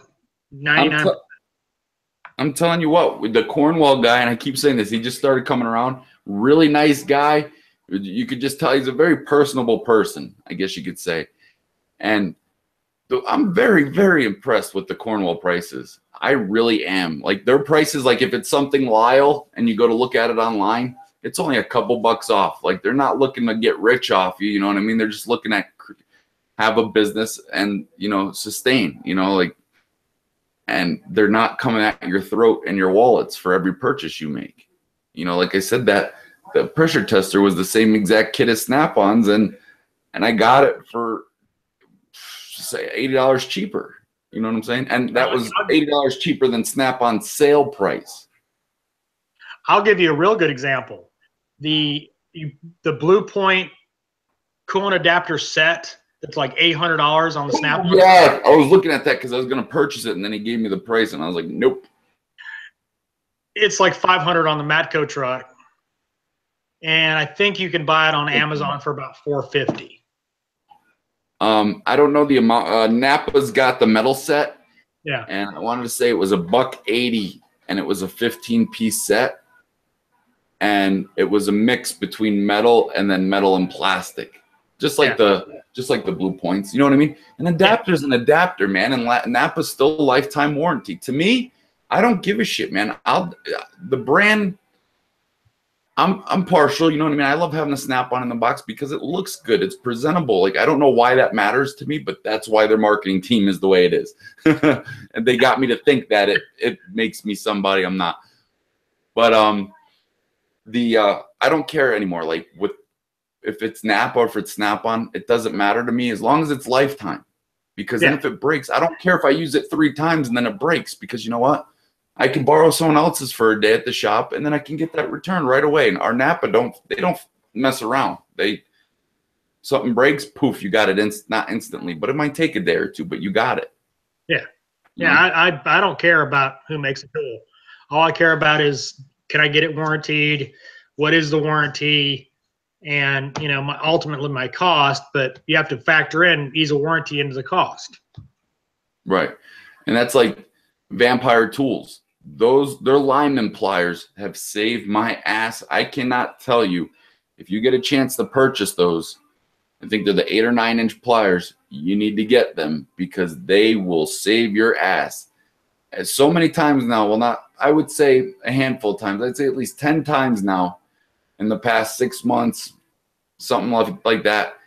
99. I'm telling you what, with the Cornwall guy, and I keep saying this, he just started coming around. Really nice guy. You could just tell he's a very personable person, I guess you could say. And I'm very, very impressed with the Cornwall prices. I really am. Like their prices, like if it's something Lisle and you go to look at it online, it's only a couple bucks off. Like they're not looking to get rich off you, you know what I mean? They're just looking at have a business and, you know, sustain, you know, like, and they're not coming at your throat and your wallets for every purchase you make. You know, like I said, that the pressure tester was the same exact kit as Snap-ons, and I got it for say $80 cheaper. You know what I'm saying? And that was $80 cheaper than Snap-on sale price. I'll give you a real good example. The Blue Point coolant adapter set that's like $800 on the Snap-on. Yeah, I was looking at that because I was going to purchase it, and then he gave me the price, and I was like, nope. It's like $500 on the Matco truck, and I think you can buy it on Amazon for about $450. I don't know the amount. Napa's got the metal set. Yeah. And I wanted to say it was $180, and it was a 15-piece set, and it was a mix between metal and then metal and plastic, just like the Blue Points. You know what I mean? An adapter's an adapter, man, and Napa's still a lifetime warranty. To me, I don't give a shit, man. The brand. I'm partial, you know what I mean? I love having a Snap-on in the box because it looks good. It's presentable. Like, I don't know why that matters to me, but that's why their marketing team is the way it is. And they got me to think that it makes me somebody I'm not. But I don't care anymore. Like, if it's Napa or if it's Snap-on, it doesn't matter to me as long as it's lifetime. Because then if it breaks, I don't care if I use it 3 times and then it breaks, because you know what? I can borrow someone else's for a day at the shop, and then I can get that returned right away. And our Napa don't mess around. Something breaks, poof, you got it not instantly, but it might take a day or 2, but you got it. Yeah. Yeah, I don't care about who makes a tool. All I care about is, can I get it warranted? What is the warranty? And, you know, ultimately my cost, but you have to factor in ease of warranty into the cost. Right. And that's like Vampire Tools. Their lineman pliers have saved my ass. I cannot tell you, if you get a chance to purchase those, I think they're the 8 or 9 inch pliers, you need to get them because they will save your ass. As so many times now, well, not, I would say a handful of times, I'd say at least 10 times now in the past 6 months, something like that,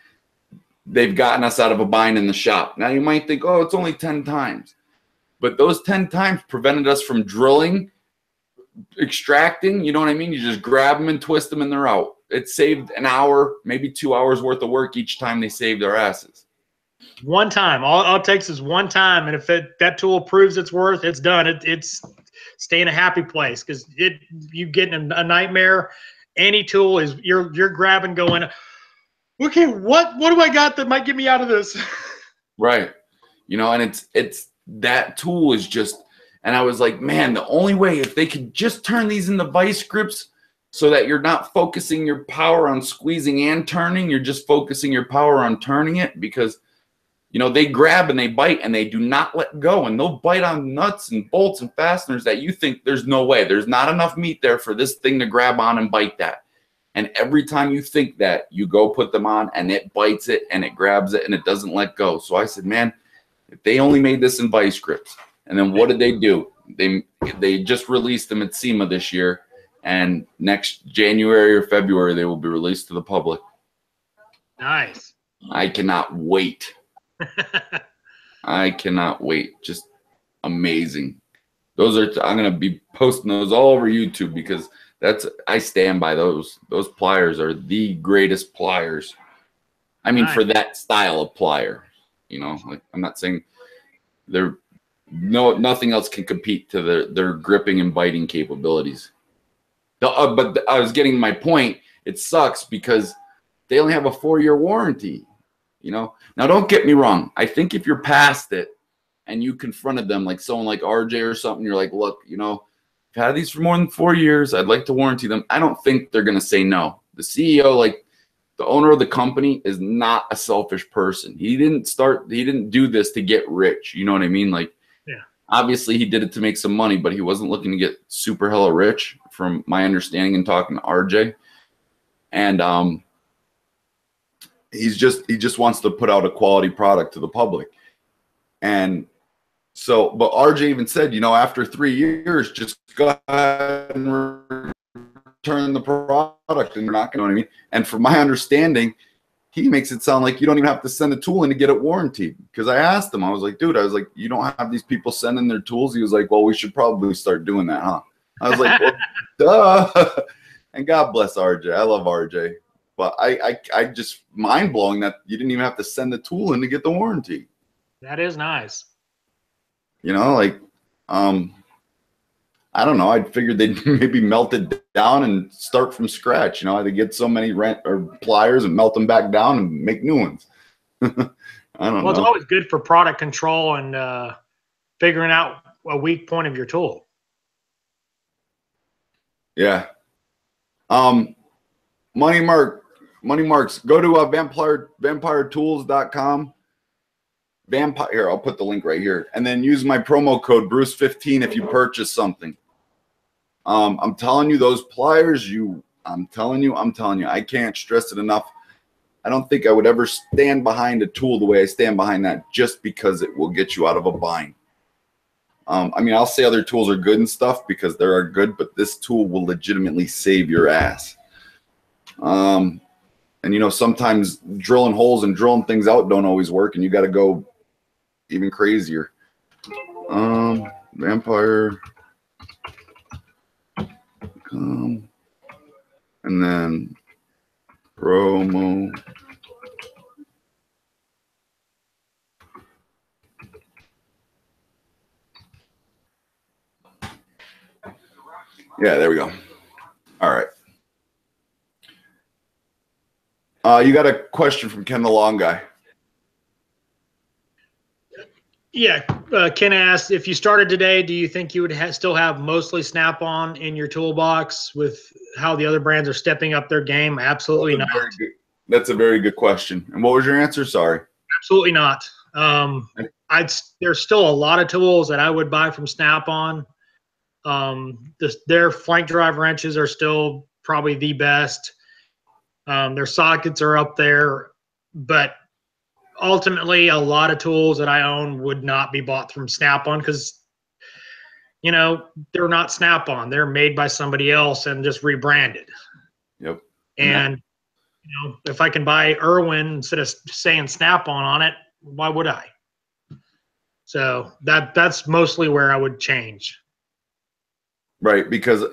they've gotten us out of a bind in the shop. Now you might think, oh, it's only 10 times. But those 10 times prevented us from drilling, extracting, you know what I mean? You just grab them and twist them and they're out. It saved an hour, maybe 2 hours worth of work each time they saved our asses. One time. All it takes is one time. And if that tool proves its worth, it's done. It's stay in a happy place, because you get in a nightmare. Any tool is you're grabbing going, okay, what do I got that might get me out of this? Right. You know, and it's that tool is just, and I was like, man, the only way, if they could just turn these into vice grips so that you're not focusing your power on squeezing and turning, you're just focusing your power on turning it, because, you know, they grab and they bite and they do not let go, and they'll bite on nuts and bolts and fasteners that you think there's no way, there's not enough meat there for this thing to grab on and bite that. And every time you think that, you go put them on and it bites it and it grabs it and it doesn't let go. So I said, man, if they only made this in vice grips. And then what did they do? They just released them at SEMA this year, and next January or February they will be released to the public. Nice. I cannot wait. I cannot wait. Just amazing. Those are, I'm gonna be posting those all over YouTube, because I stand by those. Those pliers are the greatest pliers. I mean, for that style of plier. You know, like, I'm not saying nothing else can compete to their gripping and biting capabilities. But I was getting my point. It sucks because they only have a 4-year warranty. you know. Now, don't get me wrong. I think if you're past it and you confronted them, like someone like RJ or something, you're like, look, you know, I've had these for more than 4 years. I'd like to warranty them. I don't think they're going to say no. The CEO, like the owner of the company, is not a selfish person. He didn't do this to get rich. You know what I mean? Like, yeah, obviously he did it to make some money, but he wasn't looking to get super hella rich, from my understanding and talking to RJ. And he just wants to put out a quality product to the public. And so, but RJ even said, you know, after 3 years, just go ahead and return the product, and you're not going to, know what I mean? And from my understanding, he makes it sound like you don't even have to send a tool in to get it warranted. Because I asked him, I was like, dude, you don't have these people sending their tools? He was like, well, we should probably start doing that, huh? I was like, well, duh. And God bless RJ. I love RJ. But I just mind blowing that you didn't even have to send the tool in to get the warranty. That is nice. You know, like, I don't know. I figured they'd maybe melt it down and start from scratch. You know, they get so many pliers and melt them back down and make new ones. I don't know. Well, it's always good for product control and figuring out a weak point of your tool. Yeah. Money Marks, go to vampiretools.com. Here, I'll put the link right here, and then use my promo code Bruce15 if you purchase something. I'm telling you, those pliers, I'm telling you, I can't stress it enough. I don't think I would ever stand behind a tool the way I stand behind that, just because it will get you out of a bind. I mean, I'll say other tools are good and stuff because they are good, but this tool will legitimately save your ass. And you know, sometimes drilling holes and drilling things out don't always work, and you got to go even crazier. Vampire, and then promo. Yeah, there we go. All right. You got a question from Ken the Long Guy. Yeah, Ken asked, if you started today, do you think you would still have mostly Snap-on in your toolbox with how the other brands are stepping up their game? Absolutely not. That's a very good question. And what was your answer? Sorry. Absolutely not. There's still a lot of tools that I would buy from Snap-on. Their flank drive wrenches are still probably the best. Their sockets are up there, but ultimately a lot of tools that I own would not be bought from Snap-on because, you know, they're not Snap-on. They're made by somebody else and just rebranded. Yep. And, you know, if I can buy Irwin instead of saying Snap-on on it, why would I? So that's mostly where I would change. Right, because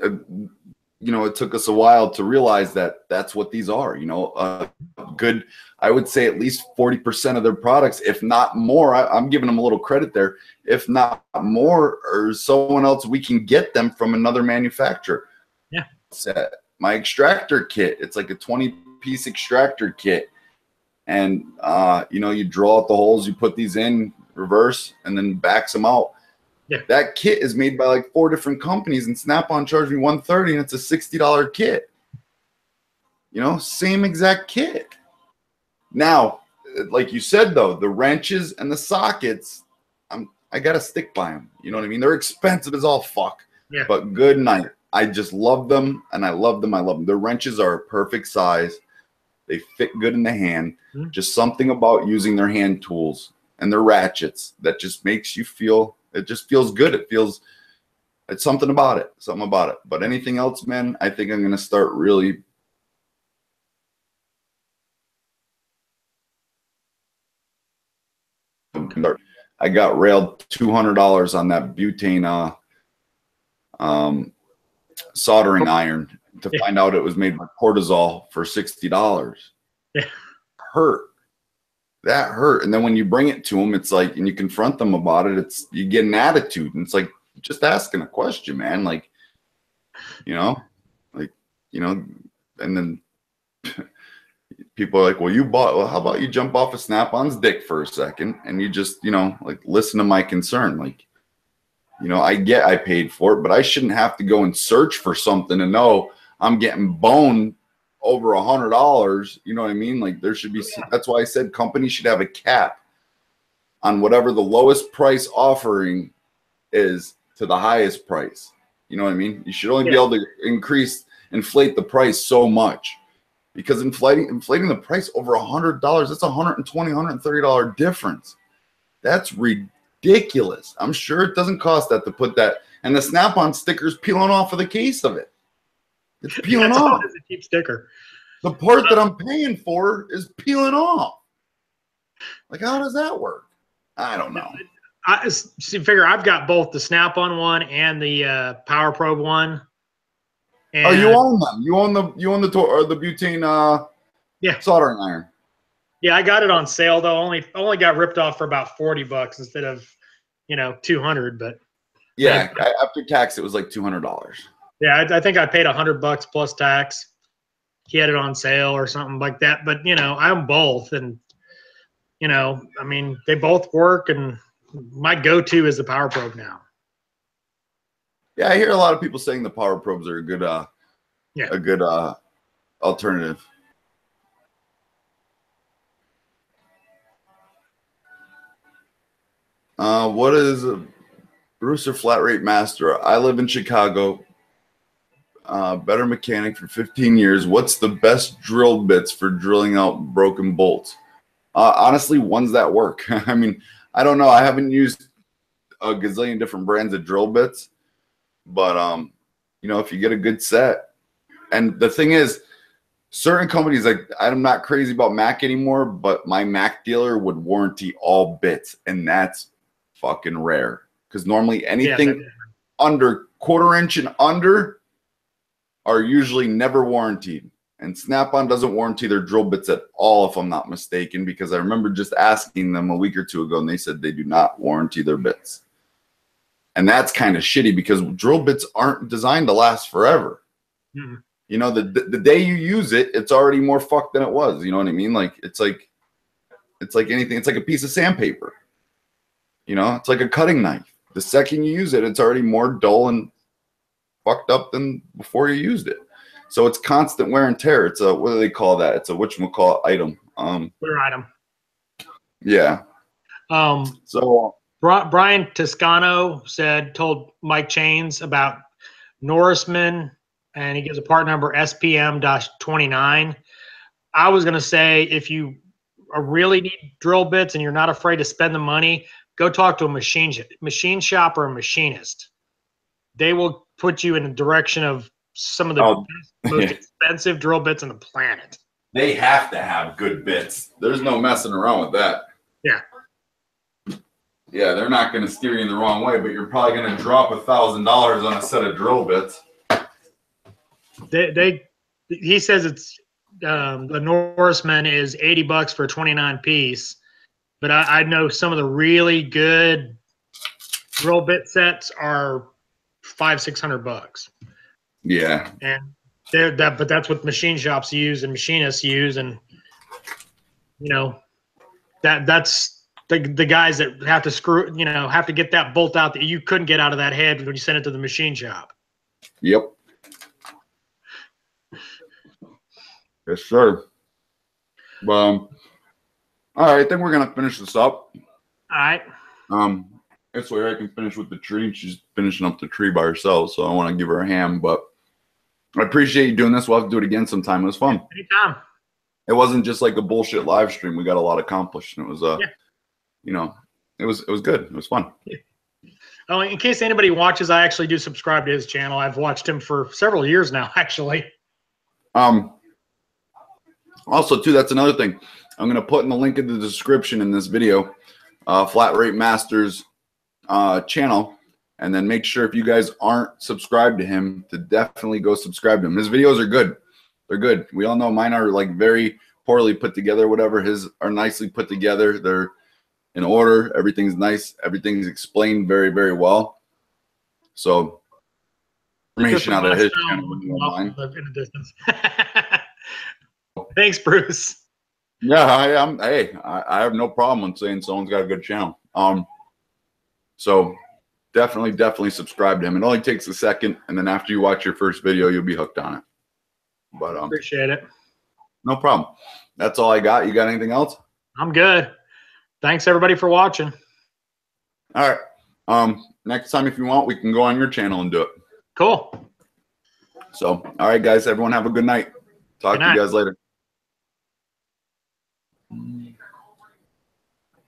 you know, it took us a while to realize that that's what these are. You know, good. I would say at least 40% of their products, if not more. I'm giving them a little credit there. If not more, or someone else, we can get them from another manufacturer. Yeah. Set my extractor kit. It's like a 20-piece extractor kit, and you know, you drill out the holes, you put these in reverse, and then backs them out. Yeah. That kit is made by like 4 different companies, and Snap-on charged me $130, and it's a $60 kit. You know, same exact kit. Now, like you said though, the wrenches and the sockets, I gotta stick by them. You know what I mean? They're expensive as all fuck. Yeah. But good night. I just love them, and I love them. I love them. The wrenches are a perfect size. They fit good in the hand. Mm-hmm. Just something about using their hand tools and their ratchets that just makes you feel. It just feels good. It's something about it. Something about it. But anything else, man, I think I'm going to start really. I got railed $200 on that butane soldering iron to find out it was made by PORTASOL for $60. Yeah. Hurt. That hurt. And then when you bring it to them, it's like, and you confront them about it, you get an attitude, and it's like just asking a question, man. Like, you know, and then people are like, well, you bought, well, how about you jump off of Snap-on's dick for a second and you just, you know, like listen to my concern. Like, you know, I paid for it, but I shouldn't have to go and search for something to know I'm getting boned over $100. You know what I mean? Like there should be, that's why I said companies should have a cap on whatever the lowest price offering is to the highest price. You know what I mean? You should only be able to inflate the price so much, because inflating the price over $100, that's $120, $130 difference. That's ridiculous. I'm sure it doesn't cost that to put that, and the Snap-on sticker's peeling off of the case of it. It's peeling off. It's a cheap sticker. The part that I'm paying for is peeling off. Like, how does that work? I don't know. I figure I've got both the Snap-on one and the Power Probe one. And, oh, you own them? You own the butane soldering iron? Yeah, I got it on sale though. Only got ripped off for about $40 instead of, you know, $200. But yeah, after tax it was like $200. Yeah, I think I paid $100 plus tax. He had it on sale or something like that. But you know, I own both, and you know, I mean, they both work, and my go-to is the Power Probe now. Yeah, I hear a lot of people saying the Power Probes are a good alternative. What is a Brewster flat rate master? I live in Chicago. Better mechanic for 15 years. What's the best drill bits for drilling out broken bolts? Honestly, ones that work. I mean, I don't know. I haven't used a gazillion different brands of drill bits, but you know, if you get a good set, and the thing is, certain companies, like I'm not crazy about Mac anymore, but my Mac dealer would warranty all bits, and that's fucking rare, because normally anything under quarter-inch and under are usually never warranted. And Snap-on doesn't warranty their drill bits at all, if I'm not mistaken, because I remember just asking them a week or two ago, and they said they do not warranty their bits. And that's kind of shitty, because drill bits aren't designed to last forever. Mm-hmm. You know, the day you use it, it's already more fucked than it was. You know what I mean? Like it's like anything. It's like a piece of sandpaper. You know, it's like a cutting knife. The second you use it, it's already more dull and fucked up than before you used it. So it's constant wear and tear. It's a, what do they call that? It's a whatchamacallit item. Clear item. Yeah. So Brian Toscano told Mike Chains about Norrisman, and he gives a part number SPM-29. I was going to say, if you really need drill bits and you're not afraid to spend the money, go talk to a machine shop or a machinist. They will put you in the direction of some of the most expensive drill bits on the planet. They have to have good bits. There's no messing around with that. Yeah. Yeah, they're not going to steer you in the wrong way, but you're probably going to drop $1,000 on a set of drill bits. He says it's the Norseman is $80 for a 29 piece, but I know some of the really good drill bit sets are $500-600. Yeah, and but that's what machine shops use and machinists use, and you know that's the guys that have to screw, you know, have to get that bolt out that you couldn't get out of that head when you send it to the machine shop. Yep. Yes, sir. All right, I think we're gonna finish this up. All right. This way I can finish with the tree. She's finishing up the tree by herself, so I want to give her a hand. But I appreciate you doing this. We'll have to do it again sometime. It was fun. Anytime. It wasn't just like a bullshit live stream. We got a lot accomplished, and it was you know, it was good. It was fun. Yeah. Oh, in case anybody watches, I actually do subscribe to his channel. I've watched him for several years now, actually. Also, too, that's another thing. I'm gonna put in the link in the description in this video, Flat Rate Masters channel, and then make sure if you guys aren't subscribed to him to definitely go subscribe to him. His videos are good. They're good. We all know mine are like very poorly put together, whatever. His are nicely put together. They're in order. Everything's nice. Everything's explained very, very well. So information out of his channel. In the distance. Thanks, Bruce. Yeah, I am. Hey, I have no problem with saying someone's got a good channel. So definitely subscribe to him. It only takes a second, and then after you watch your first video, you'll be hooked on it. But appreciate it. No problem. That's all I got. You got anything else? I'm good. Thanks everybody for watching. All right. Next time, if you want, we can go on your channel and do it. Cool. So, all right, guys, everyone have a good night. Talk to you guys later.